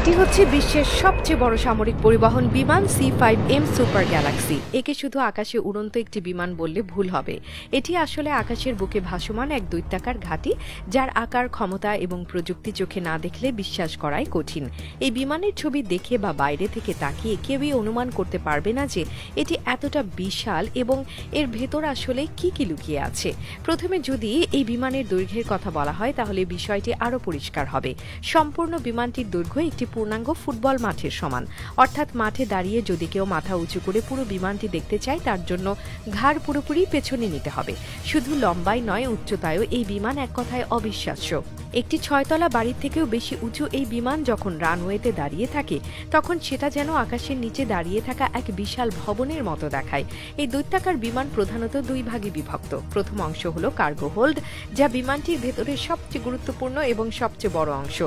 এটি হচ্ছে বিশ্বের সবচেয়ে বড় সামরিক পরিবহন বিমান C-5M সুপার গ্যালাক্সি। একে শুধু আকাশে উড়ন্ত একটি বিমান বললে ভুল হবে। এটি আসলে আকাশের বুকে ভাসমান এক দৈত্যাকার ঘাঁটি, যার আকার, ক্ষমতা এবং প্রযুক্তি চোখে না দেখলে বিশ্বাস করাই কঠিন। এই বিমানের ছবি দেখে বা বাইরে থেকে তাকিয়ে কেউই অনুমান করতে পারবে না যে এটি এতটা বিশাল এবং এর ভেতর আসলে কি কি লুকিয়ে আছে। প্রথমে যদি এই বিমানের দৈর্ঘ্যের কথা বলা হয় তাহলে বিষয়টি আরও পরিষ্কার হবে। সম্পূর্ণ বিমানটির দৈর্ঘ্য একটি পূর্ণাঙ্গ ফুটবল মাঠের সমান, অর্থাৎ মাঠে দাঁড়িয়ে যদি কেউ মাথা উঁচু করে পুরো বিমানটি দেখতে চায় তার জন্য ঘাড় পুরোপুরি পেছনে নিতে হবে। শুধু লম্বাই নয়, উচ্চতায়ও এই বিমান এক কথায় অবিশ্বাস্য। একটি 6তলা বাড়ির থেকেও বেশি উঁচু এই বিমান যখন রানওয়েতে দাঁড়িয়ে থাকে তখন সেটা যেন আকাশের নিচে দাঁড়িয়ে থাকা এক বিশাল ভবনের মতো দেখায়। এই দৈত্যাকার বিমান প্রধানত দুই ভাগে বিভক্ত। প্রথম অংশ হলো কার্গো হোল্ড, যা বিমানটির ভেতরের সবচেয়ে গুরুত্বপূর্ণ এবং সবচেয়ে বড় অংশ।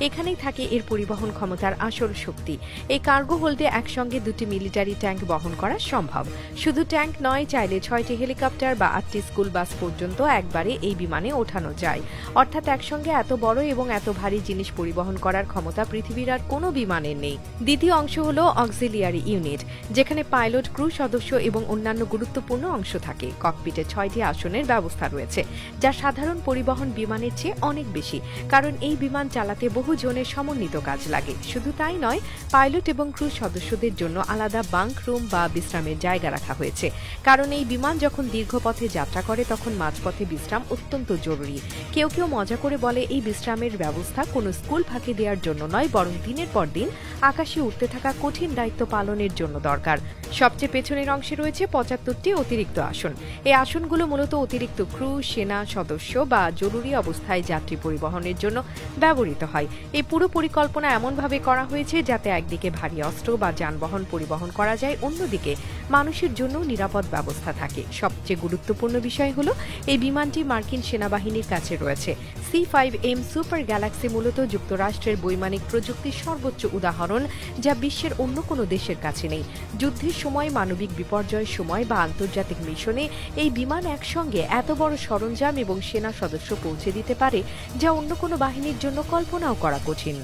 এখানেই থাকে এর পরিবহন ক্ষমতার আসল শক্তি। এই কার্গো হোল্ডে একসঙ্গে দুটি মিলিটারি ট্যাঙ্ক বহন করা সম্ভব। শুধু ট্যাঙ্ক নয়, চাইলে 6টি হেলিকপ্টার বা 8টি স্কুল বাস পর্যন্ত একবারে এই বিমানে ওঠানো যায়। অর্থাৎ একসঙ্গে এত বড় এবং এত ভারী জিনিস পরিবহন করার ক্ষমতা পৃথিবীর আর কোনো বিমানের নেই। দ্বিতীয় অংশ হলো অক্সিলিয়ারি ইউনিট, যেখানে পাইলট, ক্রু সদস্য এবং অন্যান্য গুরুত্বপূর্ণ অংশ থাকে। ককপিটে 6টি আসনের ব্যবস্থা রয়েছে, যা সাধারণ পরিবহন বিমানের চেয়ে অনেক বেশি, কারণ এই বিমান চালাতে বহু জনের সমন্বিত কাজ লাগে। শুধু তাই নয়, পাইলট এবং ক্রু সদস্যদের জন্য আলাদা বাঙ্ক রুম বা বিশ্রামের জায়গা রাখা হয়েছে, কারণ এই বিমান যখন দীর্ঘ পথে যাত্রা করে তখন মাঝপথে বিশ্রাম অত্যন্ত জরুরি। কেউ কেউ মজা করে বলে এই বিশ্রামের ব্যবস্থা কোনো স্কুল ফাঁকি দেওয়ার জন্য নয়, বরং দিনের পর দিন আকাশে উঠতে থাকা কঠিন দায়িত্ব পালনের জন্য দরকার। সবচেয়ে পেছনের অংশে রয়েছে 75টি অতিরিক্ত আসন। এই আসনগুলো মূলত অতিরিক্ত ক্রু, সেনা সদস্য বা জরুরি অবস্থায় যাত্রী পরিবহনের জন্য ব্যবহৃত হয়। এই পুরো পরিকল্পনা এমনভাবে করা হয়েছে যাতে একদিকে ভারী অস্ত্র বা যানবাহন পরিবহন করা যায়, অন্যদিকে মানুষের জন্য নিরাপদ ব্যবস্থা থাকে। সবচেয়ে গুরুত্বপূর্ণ বিষয় হলো এই বিমানটি মার্কিন সেনাবাহিনীর কাছে রয়েছে। C-5M সুপার গ্যালাক্সি মূলত যুক্তরাষ্ট্রের বৈমানিক প্রযুক্তির সর্বোচ্চ উদাহরণ, যা বিশ্বের অন্য কোনো দেশের কাছে নেই। যুদ্ধের সময়, মানবিক বিপর্যয়ের সময় বা আন্তর্জাতিক মিশনে এই বিমান একসঙ্গে এত বড় সরঞ্জাম এবং সেনা সদস্য পৌঁছে দিতে পারে, যা অন্য কোনো বাহিনীর জন্য কল্পনাও করা কঠিন।